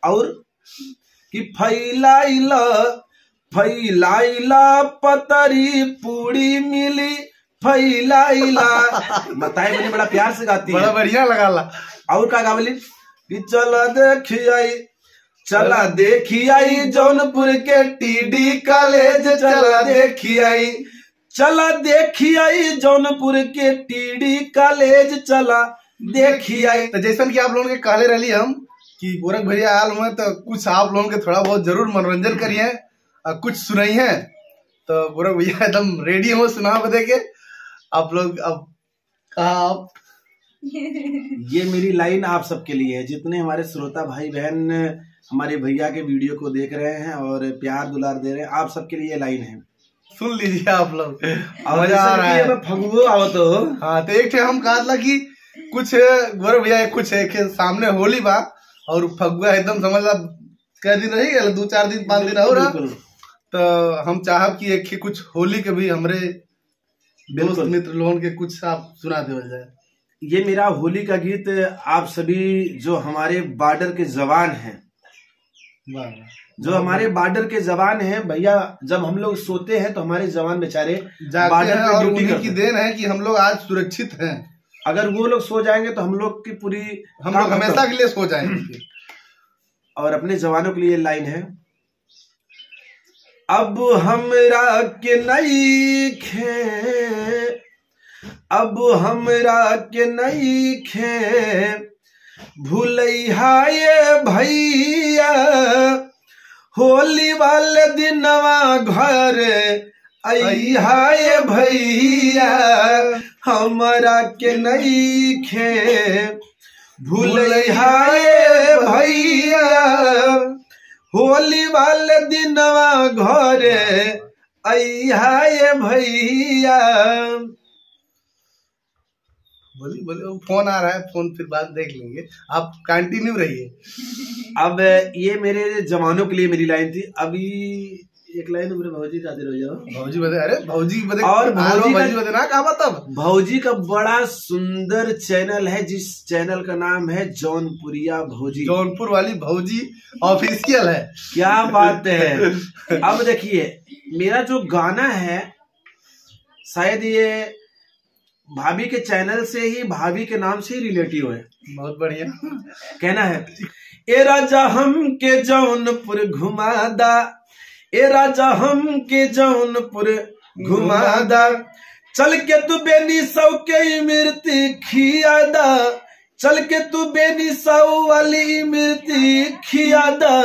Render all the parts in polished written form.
और कि फैलाइला फैलाइला पतरी पूरी मिली फैलाइला। बताए मैंने बड़ा प्यार से गाती है, बड़ा बढ़िया लगा ला। और का गावली कि चला देखियाई जौनपुर के टीडी कॉलेज, चला देखियाई जौनपुर के टीडी कॉलेज, चला देखियाई। तो जैसा कि आप लोगों के कहले रही हम कि गोरख भैया आल हुए तो कुछ आप लोगों के थोड़ा बहुत जरूर मनोरंजन करिए और कुछ सुनाई है। तो गोरख भैया एकदम रेडी हो सुना बदे के। आप लोग अब आप ये मेरी लाइन आप सबके लिए है, जितने हमारे श्रोता भाई बहन हमारे भैया के वीडियो को देख रहे हैं और प्यार दुलार दे रहे हैं, आप सबके लिए ये लाइन है, सुन लीजिए आप लोग। मजा आ रहा है। फगुओ आओ तो हाँ, तो एक हम कहा था कि कुछ गोरख भैया कुछ एक सामने होली बा और फगुआ एकदम समझ ला क्या दिन रही गया, 2-4 दिन 5 दिन हो रहा। तो हम चाहब कि एक कुछ होली के भी हमरे दोस्त मित्र लोगों के कुछ आप सुना दे जाए। ये मेरा होली का गीत आप सभी जो हमारे बॉर्डर के जवान हैं, जो हमारे बॉर्डर के जवान हैं भैया, जब हम लोग सोते हैं तो हमारे जवान बेचारे जागते हैं और उन्हीं की देन है कि हम लोग आज सुरक्षित हैं। अगर वो लोग सो जाएंगे तो हम लोग की पूरी हम लोग हमेशा के लिए सो जाएंगे। और अपने जवानों के लिए लाइन है, अब हमरा के नई खे, अब हमरा के नई खे भूलैहा ये भैया, होली वाले दिनवा घर अइहा ये भैया, हमरा के नई खे भूलैहा ये भैया, होली वाले दिनवा घर अइहा ये भैया। बोलिए फोन आ रहा है, फोन फिर बाद देख लेंगे, आप कंटिन्यू रहिए। अब ये मेरे जवानों के लिए मेरी लाइन थी। अभी एक लाइन मेरे भौजी का दे रहो, भौजी बदे, अरे भौजी बदे और भौजी बदे ना कहा तब। भौजी का बड़ा सुंदर चैनल है, जिस चैनल का नाम है जौनपुरिया भौजी, जौनपुर वाली भौजी ऑफिशियल है। क्या बात है। अब देखिए मेरा जो गाना है शायद ये भाभी के चैनल से ही, भाभी के नाम से ही रिलेटिव है। बहुत बढ़िया कहना है, ए राजा हम के जौनपुर घुमादा, ए राजा हम के जौनपुर घुमादा, चल के तू बेनी सौ के इमरती खियादा, चल के तू बेनी सौ वाली इमरती खियादा,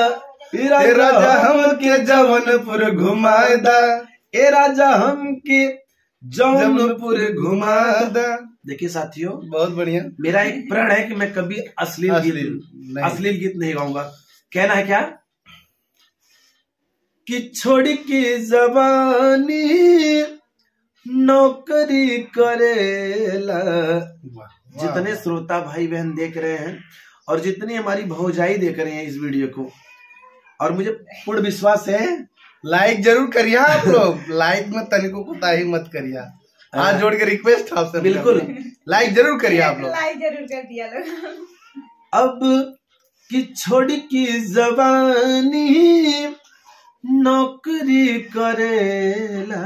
ए राजा हम के जौनपुर घुमादा, ए राजा हम के जौनपुर घुमादा। देखिए साथियों, बहुत बढ़िया। मेरा एक प्रण है कि मैं कभी अश्लील गीत नहीं गाऊंगा। कहना है क्या कि छोड़ के जवानी नौकरी करेला। जितने श्रोता भाई बहन देख रहे हैं और जितनी हमारी भौजाई देख रहे हैं इस वीडियो को, और मुझे पूर्ण विश्वास है लाइक जरूर करिए आप लोग। लाइक में तनिको कोताही मत करिए, हाथ जोड़ के रिक्वेस्ट है आपसे। बिल्कुल लाइक जरूर करिए आप लोग, लाइक जरूर कर दिया लोग। अब कि छोड़ की जवानी नौकरी करेला,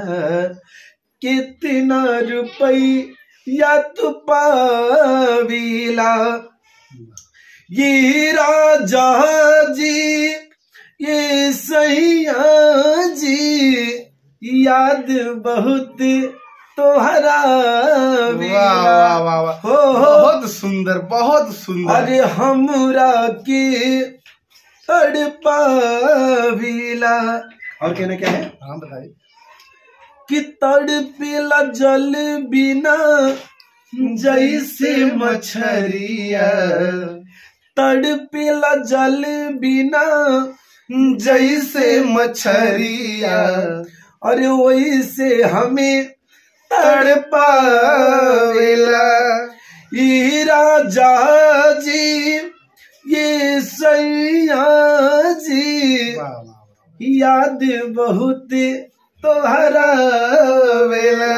कितना रुपया तू पावीला, ये राजा जी ये सैया जी याद बहुत तोहरा। वाह वाह वाह वाह, बहुत सुंदर बहुत सुंदर। अरे हमरा के तड़पावीला। और कहना क्या है? हाँ बताइए। कि तड़पेला जल बिना जैसे मछरिया, तड़पेला जल बिना जैसे मछरिया, अरे वैसे हमें तड़पावेला ये राजा जी ये सैया जी याद बहुत तोहरा वेला।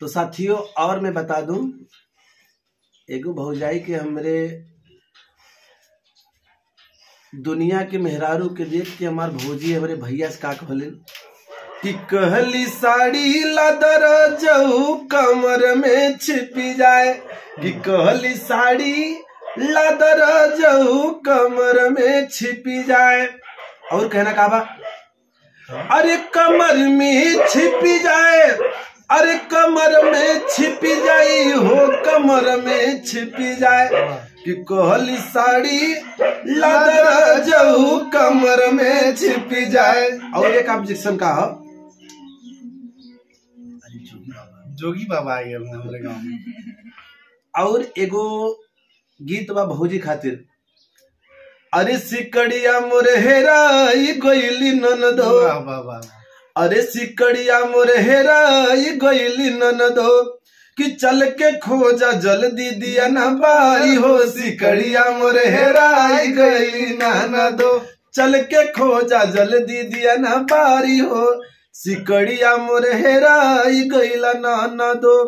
तो साथियों और मैं बता दूं, एगो भौजाई के हमरे दुनिया के मेहरारू के देख के हमार भौजी हमारे भैया से का कहले कि कहली साड़ी लदर जऊ कमर में छिपी जाए, कि कहली साड़ी लदर जऊ कमर में छिपी जाए। और कहना का बा, अरे कमर में छिपी जाए, अरे कमर में छिपी जाई हो, कमर में छिपी जाए, कि कहली साड़ी लदर जऊ कमर में छिपी जाए। और एक ऑब्जेक्शन का हो, जोगी बाबा आ गए हमारे गांव में। और एगो गीत बा भौजी खातिर, अरे सिकड़िया मोरे हेराई गईली ननदो, अरे सिकड़िया मोरे हेराई गईली ननदो, कि चल के खोजा जल्दी दिया ना बारी हो, सिकड़िया मोरे हेराई गईली ननदो, चल के खोजा जल्दी दिया ना बारी हो, सिकड़िया मोरे हेराई गईला ननदो।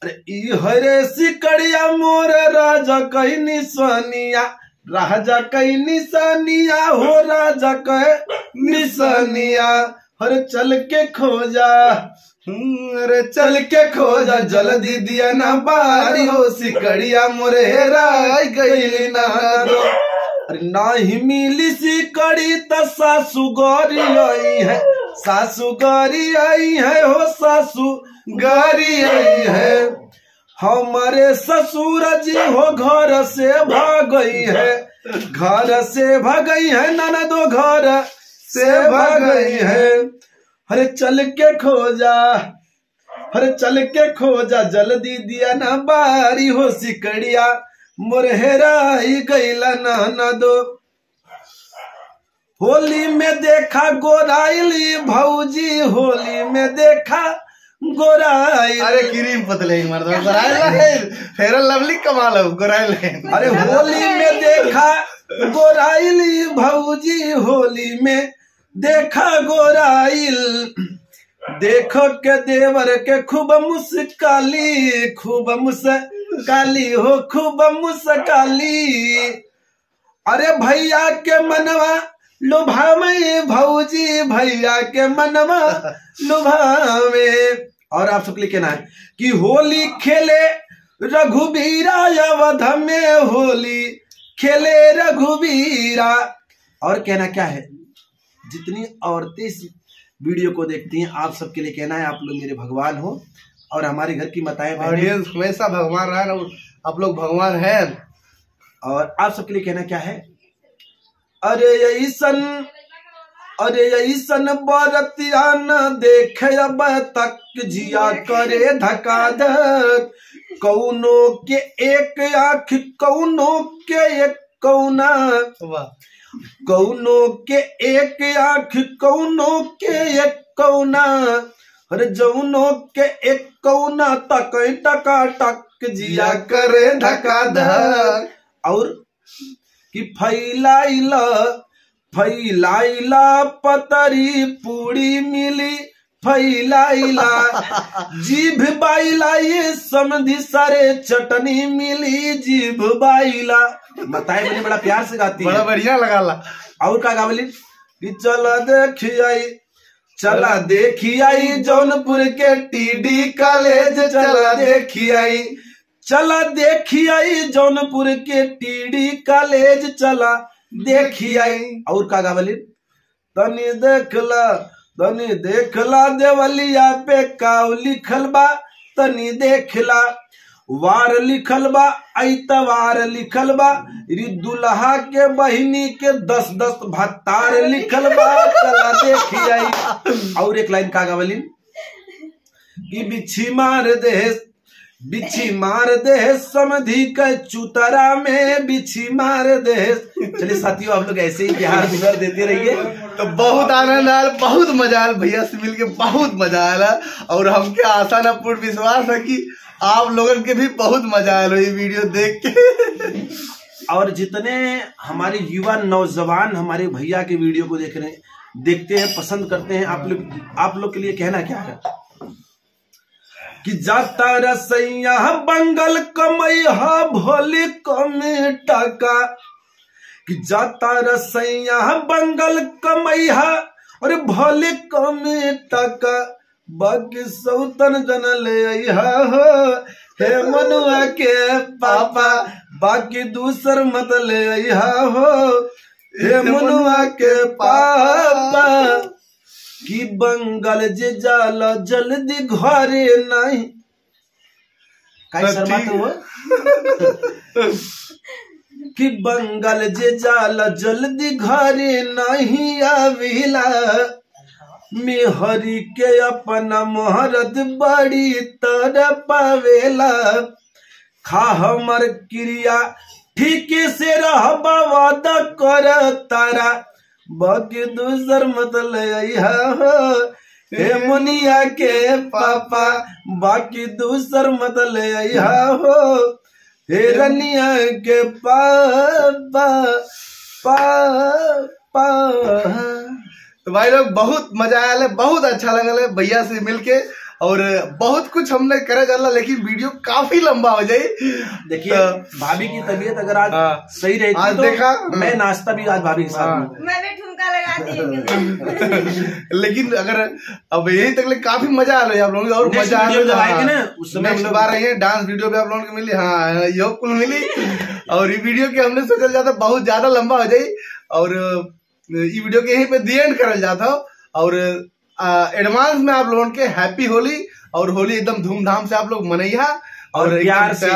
अरे ई हरे सिकड़िया मोरे राजा कई निशानिया, राजा कई निशानिया हो, राजा कई निशानिया, अरे चल के खोजा, अरे चल के खोजा जल्दी दिया ना बारी हो, सिकड़िया मोरे हेराई गईली ननदो। अरे नाही मिली सिकड़ी त सासू गौरी आई है, सासू गौरी आई है हो, सासू गौरी आई है, हमारे ससुर जी हो घर से भाग गई है, घर से भाग गई है ननदो, घर से भाग गई है, अरे चल के खोजा, अरे चल के खोजा जल्दी दिया ना बारी हो, सिकड़िया मोर हेराई गईला ननदो। होली में देखा गोराइली भौजी, होली में देखा गोराइल, अरे क्रीम पतले ही मर्द गोराइल, फेयर लवली कमाल है गोराइल। अरे होली में देखा गोराइली भौजी, होली में देखा गोराइल, देखो के देवर के खूब मुस्काली, खूब मुस्काली हो, खूब मुस्काली, अरे भैया के मनवा लुभावे भौजी, भैया के मनवा लुभावे। और आप सबके लिए कहना है कि होली खेले रघुबीरा अवध में, होली खेले रघुबीरा। और कहना क्या है, जितनी औरतें इस वीडियो को देखती हैं आप सबके लिए कहना है, आप लोग मेरे भगवान हो और हमारे घर की माताएं ऑडियंस हमेशा भगवान रहा ना, आप लोग भगवान हैं। और आप सबके लिए कहना क्या है, अरे ऐसन, अरे ऐसन बरतिया न देखे अब तक, जिया करे धका धक, कौनो के एक आँख, कौनो के एक कौना, कौनो के एक आँख, कौनो के एक कौना, अरे जौनो के एक कौना, तक टका टक, जिया करे धका धक। और कि फैलाइला, फैलाइला पतरी पूरी मिली, फैलाइला जीभ बाइला, ये समझी सारे चटनी मिली, जीभ बाइला। बताए मैंने बड़ा प्यार से गाती है, बड़ा बढ़िया लगा। और का गावली कि चला देखी आई, चला देखी आई जौनपुर के टीडी कॉलेज, चला देखी आई, चला देखी आई जौनपुर के टीडी कॉलेज, चला देखी आई। और का गावली, तनी देखला, तनी देखला देवलिया पे काव लिखल बा, तनी देखला वार लिखल बा, ऐतवार लिखल बा, दुल्हा के बहिनी के 10-10 भत्तार लिखल बा, चला देखी आई। और एक लाइन का गावली कि बिच्छी मार दे, बिच्छी मार दे समधी के चुतरा में, बिच्छी मार दे। चलिए साथियों, आप लोग ऐसे ही बिहार बिहार देते रहिए। तो बहुत आनंद आया, बहुत मजा आया, भैया से मिलके बहुत मजा आया, और हमके आशा न पूर्ण विश्वास है कि आप लोगों के भी बहुत मजा आया ये वीडियो देख के। और जितने हमारे युवा नौजवान हमारे भैया के वीडियो को देखते हैं, पसंद करते हैं, आप लोग के लिए कहना क्या है कि जाता रसैया बंगल कमैया भोली कम टका, कि जाता रसैया बंगल कमैया और भले कमे टका बाकी सौतन जन ले अइहा हो हे मनुआ के पापा बाकी दूसर मत ले अइहा हो हे मनुआ के पापा कि बंगल जे जाला जल्दी घरे नहीं काय शर्मात हो कि बंगल जे जाला जल्दी घरे नहीं आविला मेहरी के अपना मोहरत बड़ी तर पावेला खा हमर क्रिया ठीक से रहबा वादा कर तारा बाकी दूसर मत ले अइहा हो हे मुनिया के पापा बाकी दूसर मत ले अइहा हो हे रनिया के पापा पापा। तो भाई लोग बहुत मजा आया है, बहुत अच्छा लगल है भैया से मिलके और बहुत कुछ हमने करे जाला, लेकिन वीडियो काफी लंबा हो जाए। देखिए भाभी की तबीयत अगर आज सही रहती आज तो देखा मैं नाश्ता भी आज भाभी के साथ मैं भी ठुमका लगा लेकिन अगर अब यही तक काफी मजा आ रहा है आप लोगों को और मजा आएगी ना उस समय नेक्स्ट बार रही है डांस वीडियो भी आप लोगों को मिली। हाँ यो कुल मिली और ये वीडियो के हमने सोचा जाता बहुत ज्यादा लंबा हो जाए और ये वीडियो के यहीं पे दी एंड करल जाता और एडवांस में आप लोगों के हैप्पी होली और होली एकदम धूमधाम से आप लोग मनैया और प्यार से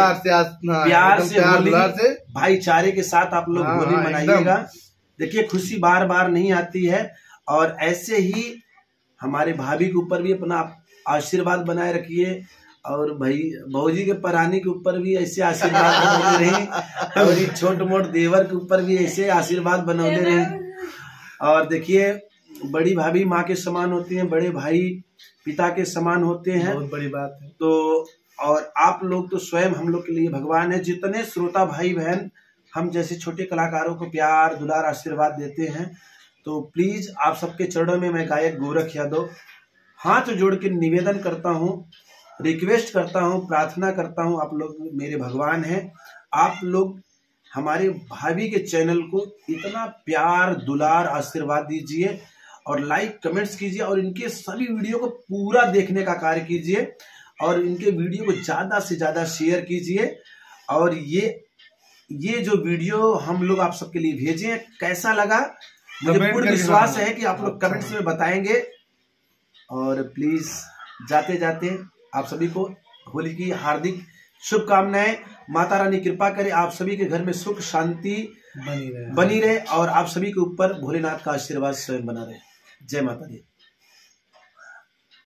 प्यार से भाईचारे के साथ आप लोग होली मनाइएगा। देखिए खुशी बार बार नहीं आती है और ऐसे ही हमारे भाभी के ऊपर भी अपना आशीर्वाद बनाए रखिए और भाई भौजी के परानी के ऊपर भी ऐसे आशीर्वाद बनौले रहे और छोट मोट देवर के ऊपर भी ऐसे आशीर्वाद बनौले रहे। और देखिए बड़ी भाभी माँ के समान होती हैं, बड़े भाई पिता के समान होते हैं, बहुत बड़ी बात है। तो और आप लोग तो स्वयं हम लोग के लिए भगवान है। जितने श्रोता भाई बहन हम जैसे छोटे कलाकारों को प्यार दुलार आशीर्वाद देते हैं तो प्लीज आप सबके चरणों में मैं गायक गोरख यादव हाथ जोड़ के निवेदन करता हूँ, रिक्वेस्ट करता हूँ, प्रार्थना करता हूँ। आप लोग मेरे भगवान हैं, आप लोग हमारे भाभी के चैनल को इतना प्यार दुलार आशीर्वाद दीजिए और लाइक कमेंट्स कीजिए और इनके सभी वीडियो को पूरा देखने का कार्य कीजिए और इनके वीडियो को ज़्यादा से ज़्यादा शेयर कीजिए। और ये जो वीडियो हम लोग आप सबके लिए भेजे हैं कैसा लगा मुझे पूर्ण विश्वास है कि आप लोग कमेंट्स में बताएंगे। और प्लीज जाते जाते आप सभी को होली की हार्दिक शुभकामनाएं। माता रानी कृपा करे आप सभी के घर में सुख शांति बनी रहे और आप सभी के ऊपर भोलेनाथ का आशीर्वाद स्वयं बना रहे। जय माता दी।